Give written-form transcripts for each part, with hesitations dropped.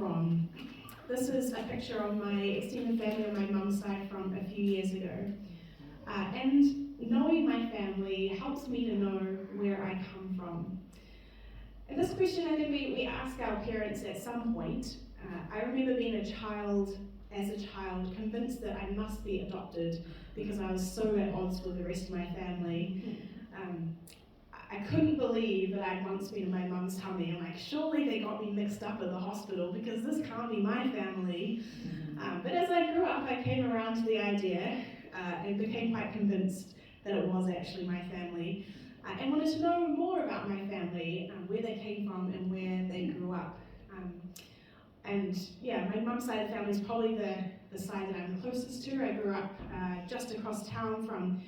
from. This is a picture of my extended family on my mum's side from a few years ago. And knowing my family helps me to know where I come from. And this question I think we ask our parents at some point. I remember being as a child, convinced that I must be adopted because I was so at odds with the rest of my family. I couldn't believe that I'd once been in my mum's tummy. I'm like, surely they got me mixed up at the hospital because this can't be my family. But as I grew up, I came around to the idea and became quite convinced that it was actually my family. And wanted to know more about my family, where they came from and where they grew up. And yeah, my mum's side of the family is probably the side that I'm the closest to. I grew up just across town from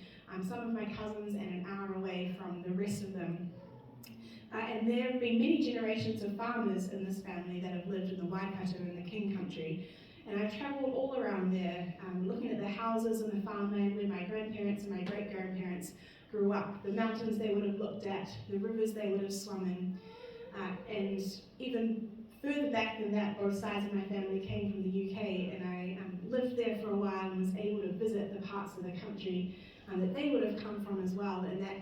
some of my cousins and an hour away from the rest of them. And there have been many generations of farmers in this family that have lived in the Waikato and the King Country. And I've travelled all around there, looking at the houses and the farmland where my grandparents and my great-grandparents grew up, the mountains they would have looked at, the rivers they would have swum in, and even further back than that, both sides of my family came from the UK, and I lived there for a while and was able to visit the parts of the country that they would have come from as well, and that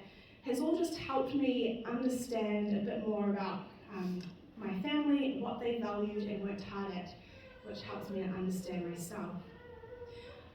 has all just helped me understand a bit more about my family, what they valued and worked hard at, which helps me to understand myself.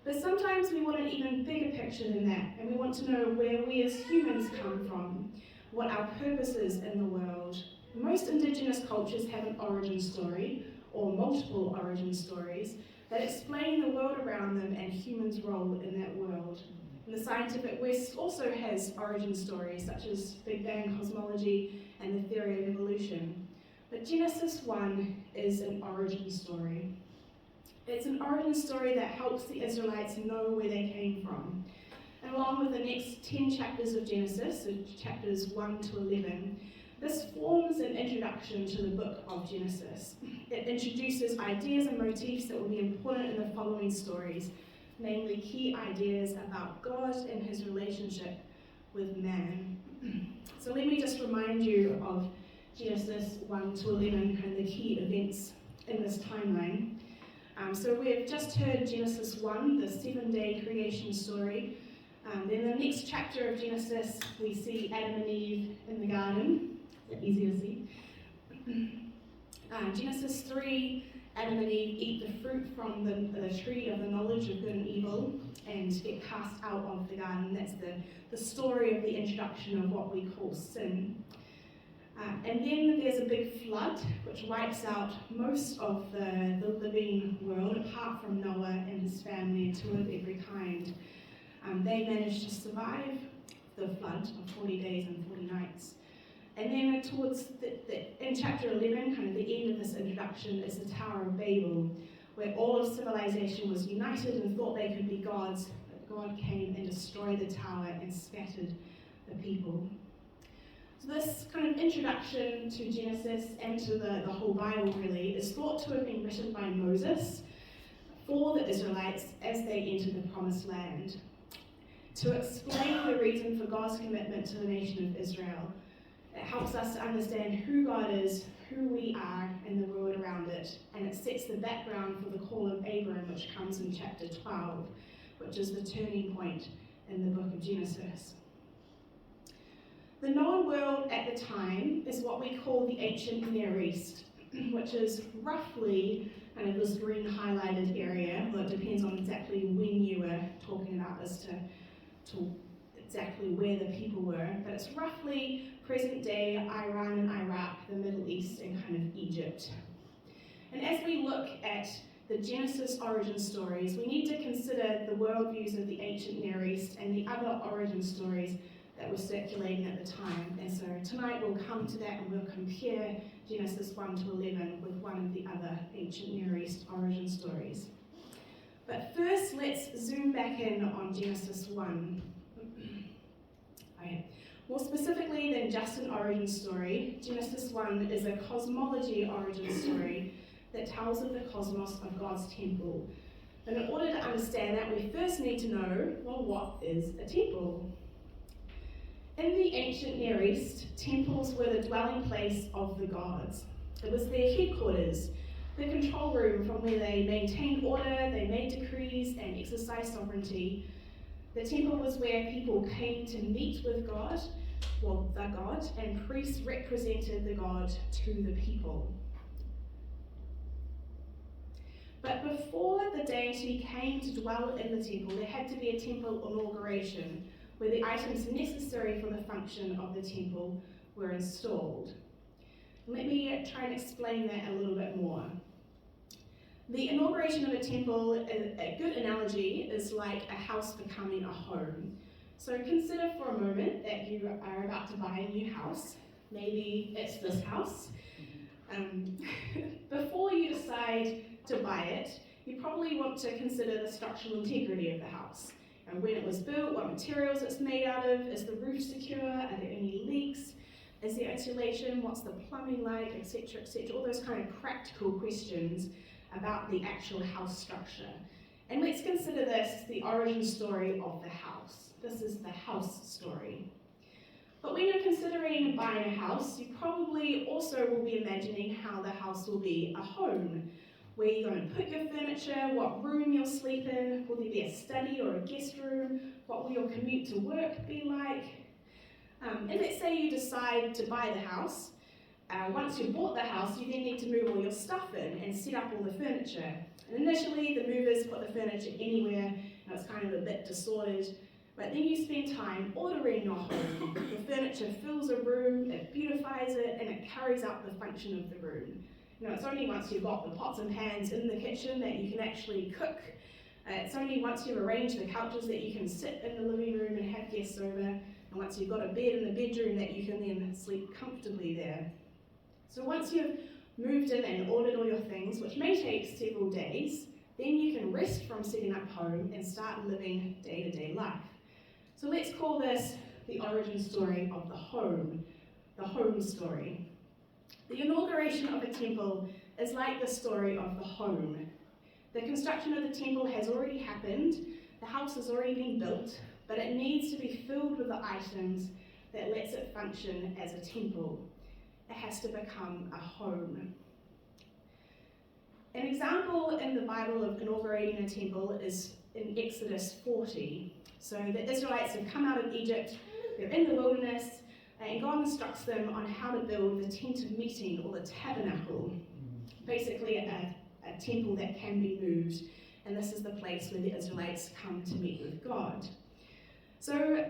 But sometimes we want an even bigger picture than that, and we want to know where we as humans come from, what our purpose is in the world. Most Indigenous cultures have an origin story, or multiple origin stories, that explain the world around them and humans' role in that world. And the scientific West also has origin stories, such as Big Bang cosmology and the theory of evolution. But Genesis 1 is an origin story. It's an origin story that helps the Israelites know where they came from. And along with the next 10 chapters of Genesis, so chapters 1 to 11, this forms an introduction to the book of Genesis. It introduces ideas and motifs that will be important in the following stories, namely key ideas about God and his relationship with man. So let me just remind you of Genesis 1 to 11 and the key events in this timeline. So we've just heard Genesis 1, the 7-day creation story. Then in the next chapter of Genesis, we see Adam and Eve in the garden. Easy to see. Genesis 3, Adam and Eve eat the fruit from the tree of the knowledge of good and evil and get cast out of the garden. That's the story of the introduction of what we call sin. And then there's a big flood which wipes out most of the living world apart from Noah and his family and two of every kind. They managed to survive the flood of 40 days and 40 nights. And then towards in chapter 11, kind of the end of this introduction, is the Tower of Babel, where all of civilization was united and thought they could be gods, but God came and destroyed the tower and scattered the people. So this kind of introduction to Genesis and to the whole Bible really is thought to have been written by Moses for the Israelites as they entered the Promised Land, to explain the reason for God's commitment to the nation of Israel. It helps us to understand who God is, who we are, and the world around it, and it sets the background for the call of Abram, which comes in chapter 12, which is the turning point in the book of Genesis. The known world at the time is what we call the ancient Near East, which is roughly kind of this green highlighted area. Well, it depends on exactly when you were talking about as to exactly where the people were, but it's roughly present day Iran and Iraq, the Middle East, and kind of Egypt. And as we look at the Genesis origin stories, we need to consider the worldviews of the ancient Near East and the other origin stories that were circulating at the time. And so tonight we'll come to that and we'll compare Genesis 1 to 11 with one of the other ancient Near East origin stories. But first, let's zoom back in on Genesis 1. Okay. More specifically than just an origin story, Genesis 1 is a cosmology origin story that tells of the cosmos of God's temple. And in order to understand that, we first need to know, well, what is a temple? In the ancient Near East, temples were the dwelling place of the gods. It was their headquarters. the control room from where they maintained order, they made decrees, and exercised sovereignty. The temple was where people came to meet with God, well, the God, and priests represented the God to the people. But before the deity came to dwell in the temple, there had to be a temple inauguration, where the items necessary for the function of the temple were installed. Let me try and explain that a little bit more. The inauguration of a temple, a good analogy, is like a house becoming a home. So consider for a moment that you are about to buy a new house. Maybe it's this house. Before you decide to buy it, you probably want to consider the structural integrity of the house. And when it was built, what materials it's made out of, is the roof secure, are there any leaks, is there insulation, what's the plumbing like, etc., etc., all those kind of practical questions about the actual house structure. And let's consider this the origin story of the house. This is the house story. But when you're considering buying a house, you probably also will be imagining how the house will be a home. Where you're going to put your furniture, what room you'll sleep in, will there be a study or a guest room, what will your commute to work be like? And let's say you decide to buy the house. Once you've bought the house, you then need to move all your stuff in and set up all the furniture. And initially, the movers put the furniture anywhere, and it's kind of a bit disordered. But then you spend time ordering your home. The furniture fills a room, it beautifies it, and it carries out the function of the room. You know, it's only once you've got the pots and pans in the kitchen that you can actually cook. It's only once you've arranged the couches that you can sit in the living room and have guests over. And once you've got a bed in the bedroom that you can then sleep comfortably there. So once you've moved in and ordered all your things, which may take several days, then you can rest from setting up home and start living day-to-day life. So let's call this the origin story of the home story. The inauguration of a temple is like the story of the home. The construction of the temple has already happened, the house has already been built, but it needs to be filled with the items that lets it function as a temple. It has to become a home. An example in the Bible of inaugurating a temple is in Exodus 40. So the Israelites have come out of Egypt, they're in the wilderness, and God instructs them on how to build the tent of meeting, or the tabernacle, basically a temple that can be moved, and this is the place where the Israelites come to meet with God. So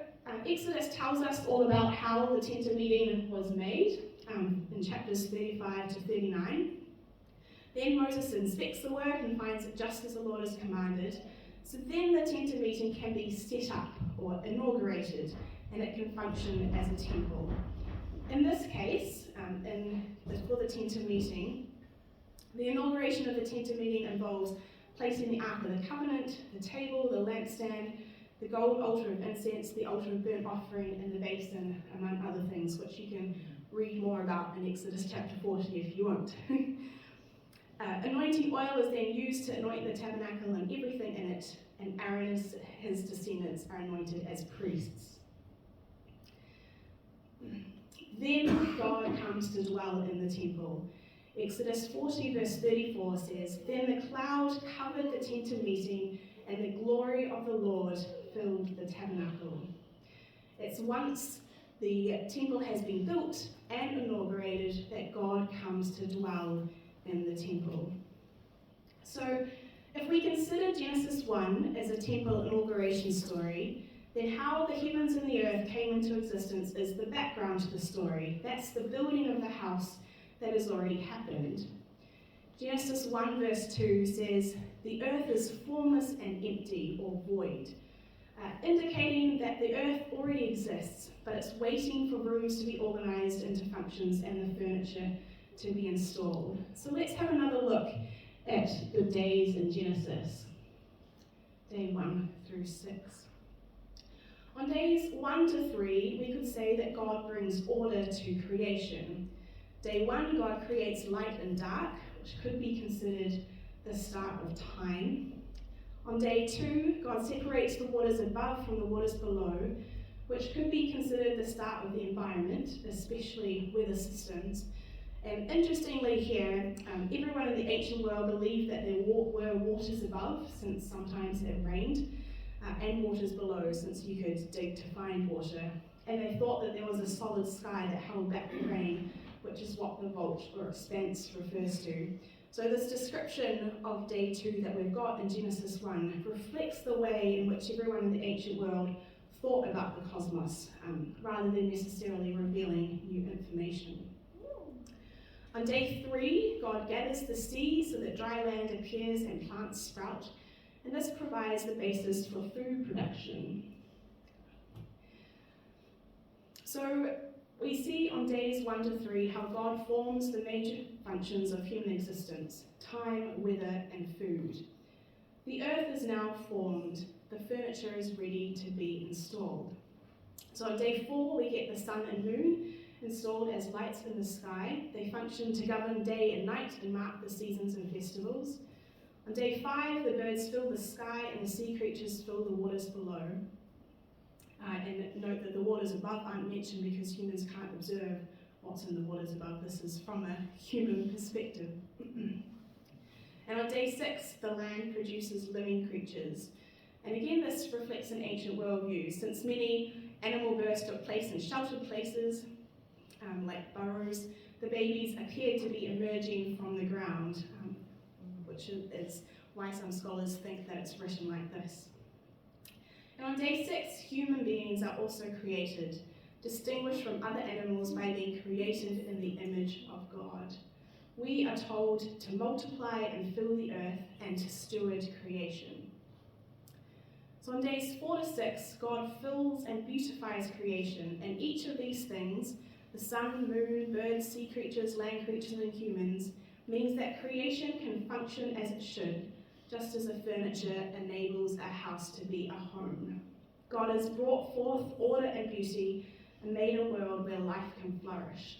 Exodus tells us all about how the tent of meeting was made in chapters 35 to 39. Then Moses inspects the work and finds it just as the Lord has commanded. So then the tent of meeting can be set up or inaugurated, and it can function as a temple. In this case, for the tent of meeting, the inauguration of the tent of meeting involves placing the Ark of the Covenant, the table, the lampstand, the gold altar of incense, the altar of burnt offering, and the basin, among other things, which you can read more about in Exodus chapter 40 if you want. Anointing oil is then used to anoint the tabernacle and everything in it, and Aaron and his descendants are anointed as priests. Then God comes to dwell in the temple. Exodus 40 verse 34 says, "Then the cloud covered the tent of meeting, and the glory of the Lord filled the tabernacle." It's once the temple has been built and inaugurated that God comes to dwell in the temple. So if we consider Genesis 1 as a temple inauguration story, then how the heavens and the earth came into existence is the background to the story. That's the building of the house that has already happened. Genesis 1 verse 2 says, "The earth is formless and empty," or void, indicating that the earth already exists, but it's waiting for rooms to be organized into functions and the furniture to be installed. So let's have another look at the days in Genesis, day 1 through 6. On days 1 to 3, we could say that God brings order to creation. Day 1, God creates light and dark, which could be considered the start of time. On day 2, God separates the waters above from the waters below, which could be considered the start of the environment, especially weather systems. And interestingly here, everyone in the ancient world believed that there were waters above, since sometimes it rained, and waters below, since you could dig to find water. And they thought that there was a solid sky that held back the rain, which is what the vault or expanse refers to. So this description of day 2 that we've got in Genesis 1 reflects the way in which everyone in the ancient world thought about the cosmos, rather than necessarily revealing new information. On day 3, God gathers the sea so that dry land appears and plants sprout, and this provides the basis for food production. So we see on days 1 to 3 how God forms the major functions of human existence: time, weather, and food. The earth is now formed, the furniture is ready to be installed. So on day 4 we get the sun and moon installed as lights in the sky. They function to govern day and night and mark the seasons and festivals. On day 5, the birds fill the sky and the sea creatures fill the waters below. And note that the waters above aren't mentioned because humans can't observe what's in the waters above. This is from a human perspective. And on day 6, the land produces living creatures. And again, this reflects an ancient worldview, since many animal births took place in sheltered places, like burrows. The babies appeared to be emerging from the ground, which is why some scholars think that it's written like this. And on day 6, human beings are also created, distinguished from other animals by being created in the image of God. We are told to multiply and fill the earth and to steward creation. So on days 4 to 6, God fills and beautifies creation, and each of these things, the sun, moon, birds, sea creatures, land creatures, and humans, means that creation can function as it should, just as a furniture enables a house to be a home. God has brought forth order and beauty and made a world where life can flourish.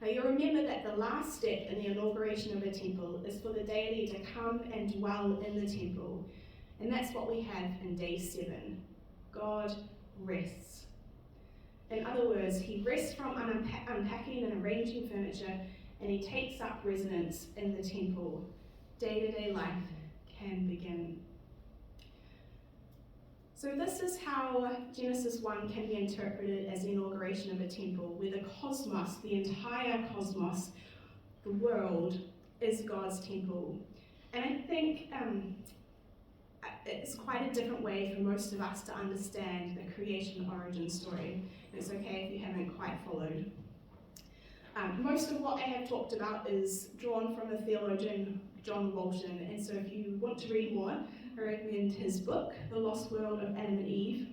Now you'll remember that the last step in the inauguration of a temple is for the deity to come and dwell in the temple. And that's what we have in day 7. God rests. In other words, he rests from unpacking and arranging furniture, and he takes up residence in the temple. Day-to-day life can begin. So this is how Genesis 1 can be interpreted as the inauguration of a temple, where the cosmos, the entire cosmos, the world, is God's temple. And I think it's quite a different way for most of us to understand the creation origin story. It's okay if you haven't quite followed. Most of what I have talked about is drawn from the theologian John Walton, and so if you want to read more, I recommend his book, The Lost World of Adam and Eve.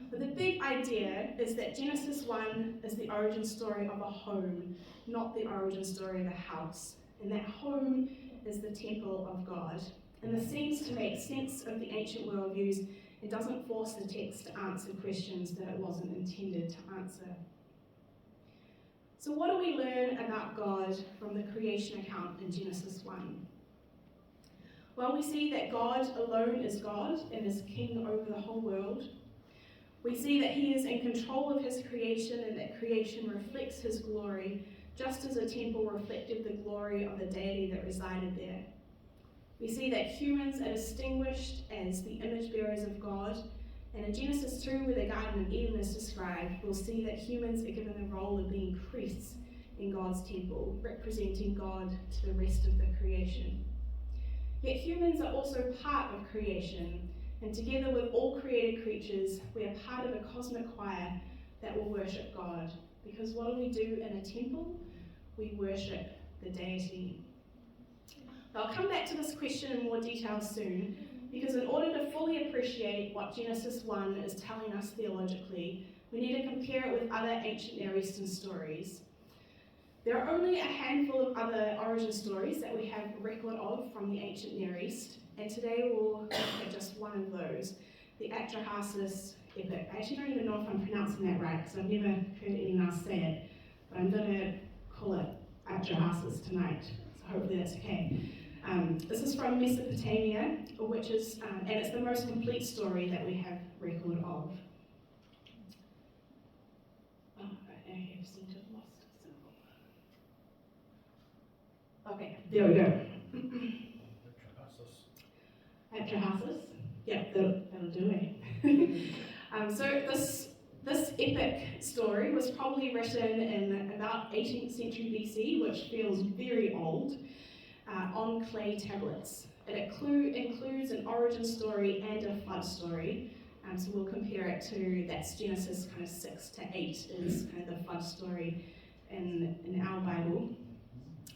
But the big idea is that Genesis 1 is the origin story of a home, not the origin story of a house. And that home is the temple of God. And this seems to make sense of the ancient worldviews and doesn't force the text to answer questions that it wasn't intended to answer. So what do we learn about God from the creation account in Genesis 1? Well, we see that God alone is God and is king over the whole world. We see that he is in control of his creation and that creation reflects his glory, just as a temple reflected the glory of the deity that resided there. We see that humans are distinguished as the image bearers of God, and in Genesis 2, where the Garden of Eden is described, we'll see that humans are given the role of being priests in God's temple, representing God to the rest of the creation. Yet humans are also part of creation, and together with all created creatures, we are part of a cosmic choir that will worship God. Because what do we do in a temple? We worship the deity. I'll come back to this question in more detail soon, because in order to fully appreciate what Genesis 1 is telling us theologically, we need to compare it with other ancient Near Eastern stories. There are only a handful of other origin stories that we have record of from the ancient Near East, and today we'll look at just one of those, the Atrahasis epic. I actually don't even know if I'm pronouncing that right, because I've never heard anyone else say it, but I'm going to call it Atrahasis tonight, so hopefully that's okay. This is from Mesopotamia, which is, and it's the most complete story that we have record of. Oh, I seem to have lost Okay, there we go. At your houses? Yep, that'll do it. So this epic story was probably written in about 18th century BC, which feels very old, on clay tablets. It includes an origin story and a flood story. So we'll compare it to, that's Genesis kind of 6 to 8 is kind of the flood story in our Bible.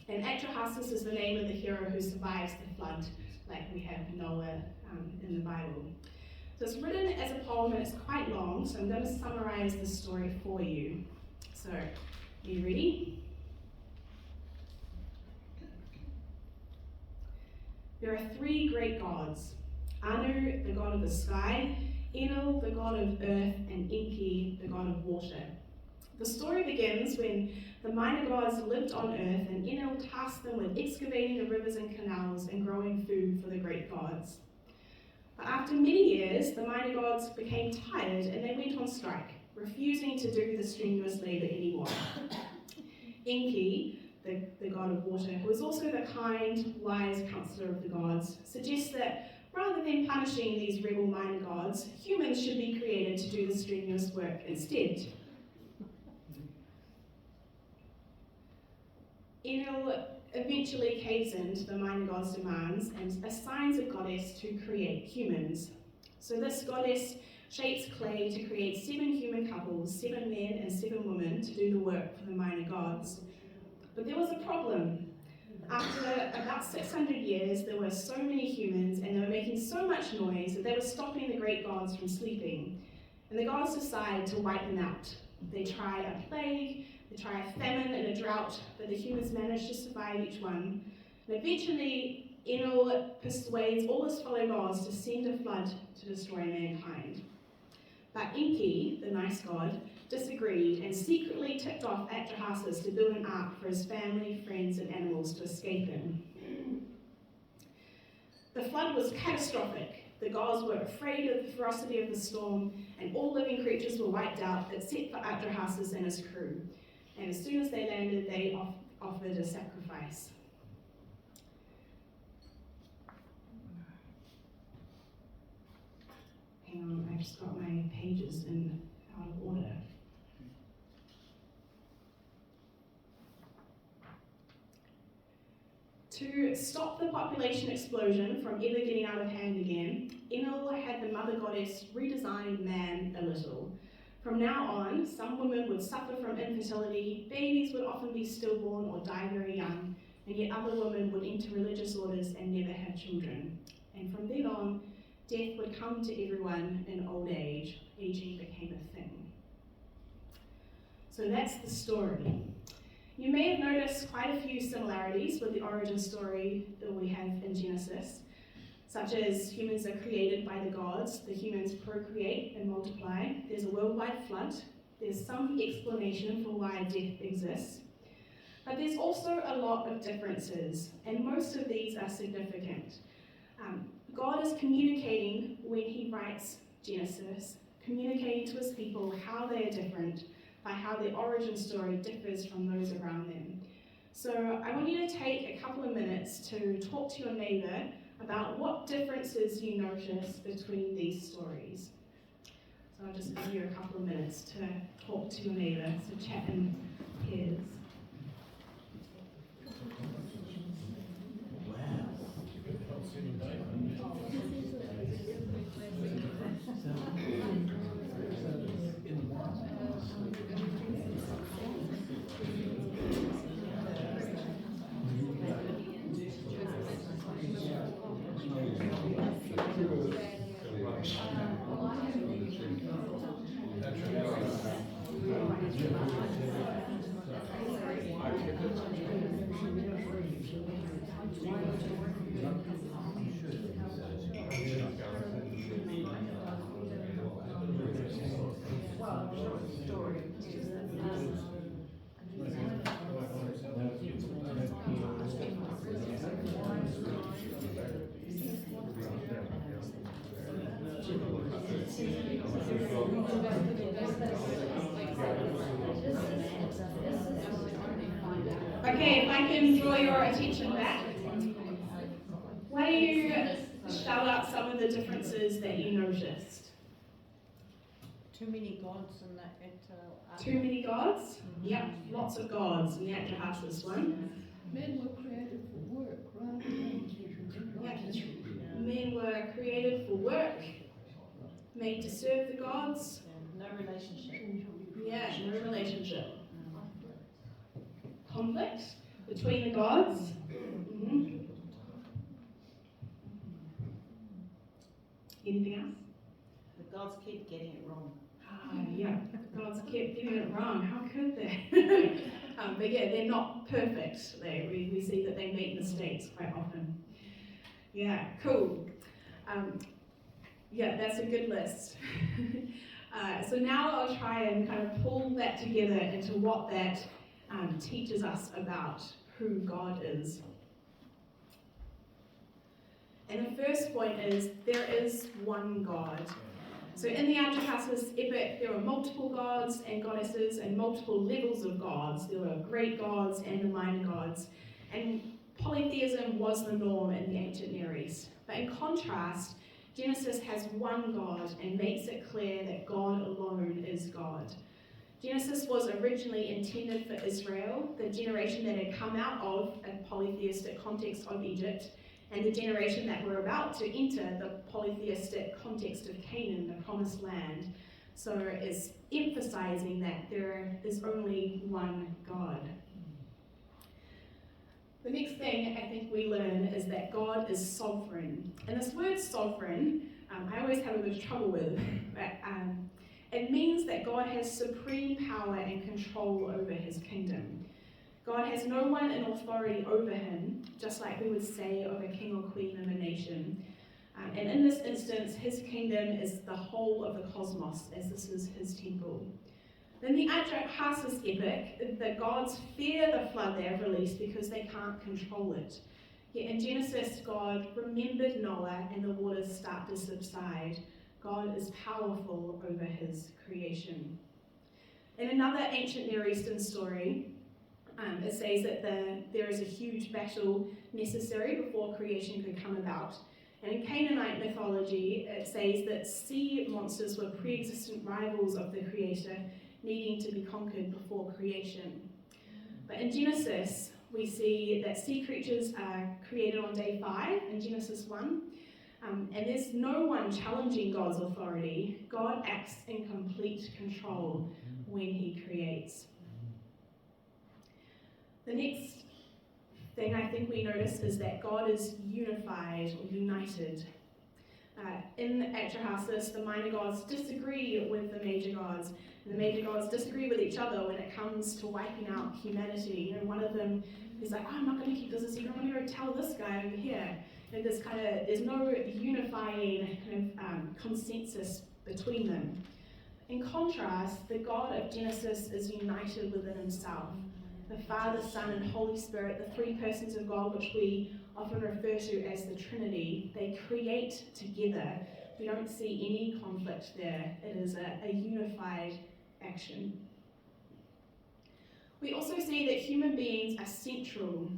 And Atrahasis is the name of the hero who survives the flood, like we have Noah in the Bible. So it's written as a poem and it's quite long, so I'm going to summarize the story for you. So, are you ready? There are three great gods: Anu, the god of the sky, Enel, the god of earth, and Enki, the god of water. The story begins when the minor gods lived on earth and Enel tasked them with excavating the rivers and canals and growing food for the great gods. But after many years, the minor gods became tired and they went on strike, refusing to do the strenuous labor anymore. Enki, the god of water, who is also the kind, wise counselor of the gods, suggests that rather than punishing these rebel minor gods, humans should be created to do the strenuous work instead. Enel eventually caves in to the minor god's demands and assigns a goddess to create humans. So this goddess shapes clay to create 7 human couples, 7 men and 7 women, to do the work for the minor gods. But there was a problem. After about 600 years, there were so many humans and they were making so much noise that they were stopping the great gods from sleeping. And the gods decided to wipe them out. They tried a plague, they tried a famine and a drought, but the humans managed to survive each one. And eventually, Enel persuades all his fellow gods to send a flood to destroy mankind. But Enki, the nice god, disagreed and secretly tipped off Atrahasis to build an ark for his family, friends, and animals to escape in. The flood was catastrophic. The gods were afraid of the ferocity of the storm, and all living creatures were wiped out except for Atrahasis and his crew. And as soon as they landed, they offered a sacrifice. Hang on, I've just got my pages out of order. To stop the population explosion from ever getting out of hand again, Enel had the mother goddess redesign man a little. From now on, some women would suffer from infertility, babies would often be stillborn or die very young, and yet other women would enter religious orders and never have children. And from then on, death would come to everyone in old age. Aging became a thing. So that's the story. You may have noticed quite a few similarities with the origin story that we have in Genesis, such as humans are created by the gods, the humans procreate and multiply, there's a worldwide flood, there's some explanation for why death exists, but there's also a lot of differences, and most of these are significant. God is communicating when he writes Genesis, communicating to his people how they are different, by how the origin story differs from those around them. So I want you to take a couple of minutes to talk to your neighbour about what differences you notice between these stories. So I'll just give you a couple of minutes to talk to your neighbour, so chat in pairs. Okay, if I can draw your attention back, why don't you shout out some of the differences that you noticed? Too many gods in that. Too many gods? Yep, lots of gods in the Atrahasis one. Men were created for work rather than Men were created for work, made to serve the gods. No relationship. Yeah, no relationship. Conflict between the gods. Mm-hmm. Anything else? The gods keep getting it wrong. Yeah, gods kept getting it wrong. How could they? But yeah, they're not perfect. We see that they make mistakes quite often. Yeah, cool. Yeah, that's a good list. So now I'll try and kind of pull that together into what that teaches us about who God is. And the first point is there is one God. So in the Atrahasis epic, there were multiple gods and goddesses and multiple levels of gods. There were great gods and the minor gods. And polytheism was the norm in the ancient Near East. But in contrast, Genesis has one God and makes it clear that God alone is God. Genesis was originally intended for Israel, the generation that had come out of a polytheistic context of Egypt, and the generation that were about to enter the polytheistic context of Canaan, the promised land. So it's emphasizing that there is only one God. The next thing I think we learn is that God is sovereign. And this word sovereign, I always have a bit of trouble with, but it means that God has supreme power and control over his kingdom. God has no one in authority over him, just like we would say of a king or queen in a nation. And in this instance, his kingdom is the whole of the cosmos, as this is his temple. In the Atrahasis epic, the gods fear the flood they have released because they can't control it. Yet in Genesis, God remembered Noah and the waters start to subside. God is powerful over his creation. In another ancient Near Eastern story, it says that there is a huge battle necessary before creation could come about. And in Canaanite mythology, it says that sea monsters were pre-existent rivals of the Creator, needing to be conquered before creation. But in Genesis, we see that sea creatures are created on day 5 in Genesis 1. And there's no one challenging God's authority. God acts in complete control when he creates. The next thing I think we notice is that God is unified or united. In Atrahasis, the minor gods disagree with the major gods, and the major gods disagree with each other when it comes to wiping out humanity. You know, one of them is like, I'm not going to keep this a secret, I'm going to go tell this guy over here. And there's no unifying kind of consensus between them. In contrast, the God of Genesis is united within himself. The Father, Son, and Holy Spirit, the three persons of God, which we often refer to as the Trinity, they create together. We don't see any conflict there. It is a unified action. We also see that human beings are central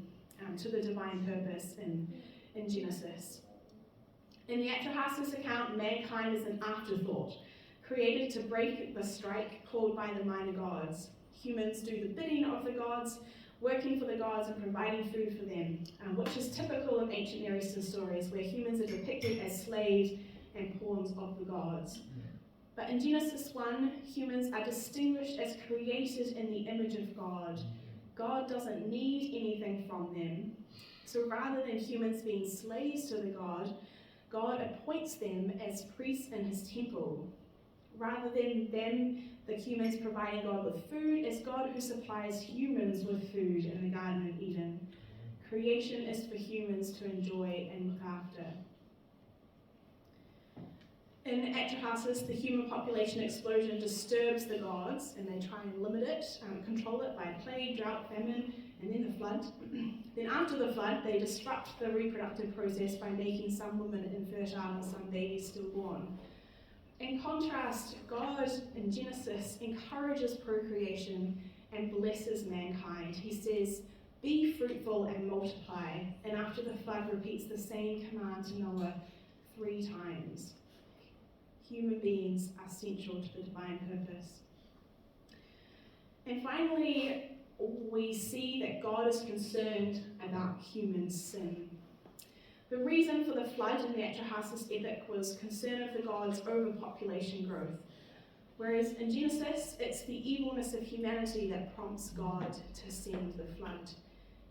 to the divine purpose in Genesis. In the Atrahasis account, mankind is an afterthought, created to break the strike called by the minor gods. Humans do the bidding of the gods, working for the gods and providing food for them, which is typical of ancient Near Eastern stories where humans are depicted as slaves and pawns of the gods. But in Genesis 1, humans are distinguished as created in the image of God. God doesn't need anything from them. So rather than humans being slaves to the God, God appoints them as priests in his temple. Rather than them, the humans providing God with food, it's God who supplies humans with food in the Garden of Eden. Creation is for humans to enjoy and look after. In Atrahasis, the human population explosion disturbs the gods, and they try and limit it, control it by plague, drought, famine, and then the flood. Then after the flood, they disrupt the reproductive process by making some women infertile and some babies stillborn. In contrast, God in Genesis encourages procreation and blesses mankind. He says, Be fruitful and multiply. And after the flood repeats the same command to Noah 3 times. Human beings are central to the divine purpose. And finally, we see that God is concerned about human sin. The reason for the flood in the Atrahasis epic was concern of the gods over population growth. Whereas in Genesis, it's the evilness of humanity that prompts God to send the flood.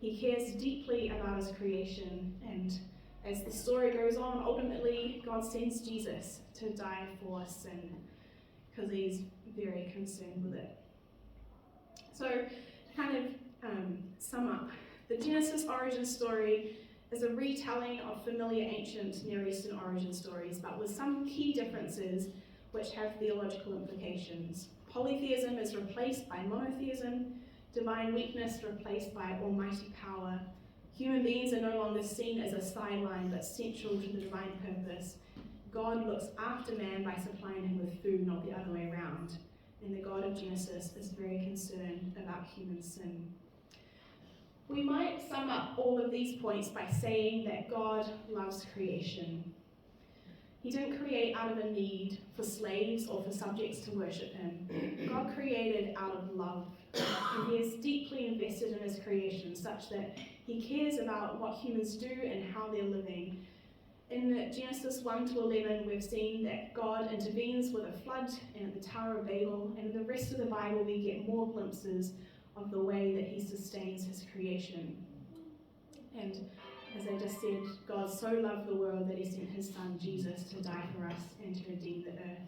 He cares deeply about his creation, and as the story goes on, ultimately God sends Jesus to die for sin because he's very concerned with it. So, to kind of sum up, the Genesis origin story is a retelling of familiar ancient Near Eastern origin stories, but with some key differences which have theological implications. Polytheism is replaced by monotheism, divine weakness replaced by almighty power. Human beings are no longer seen as a sideline, but central to the divine purpose. God looks after man by supplying him with food, not the other way around. And the God of Genesis is very concerned about human sin. We might sum up all of these points by saying that God loves creation. He didn't create out of a need for slaves or for subjects to worship him. God created out of love, and he is deeply invested in his creation, such that he cares about what humans do and how they're living. In Genesis 1 to 11, we've seen that God intervenes with a flood and at the Tower of Babel, and in the rest of the Bible we get more glimpses of the way that he sustains his creation. And as I just said, God so loved the world that he sent his son Jesus to die for us and to redeem the earth.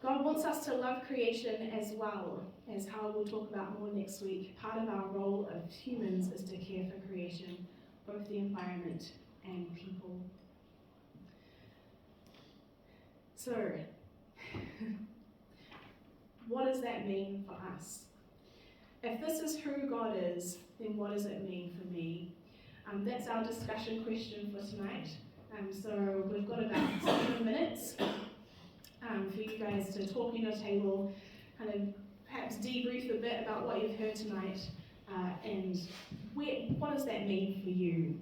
God wants us to love creation as well, as Howard will talk about more next week. Part of our role of humans is to care for creation, both the environment and people. So, what does that mean for us? If this is who God is, then what does it mean for me? That's our discussion question for tonight. So we've got about 7 minutes for you guys to talk in your table, kind of perhaps debrief a bit about what you've heard tonight, and what does that mean for you?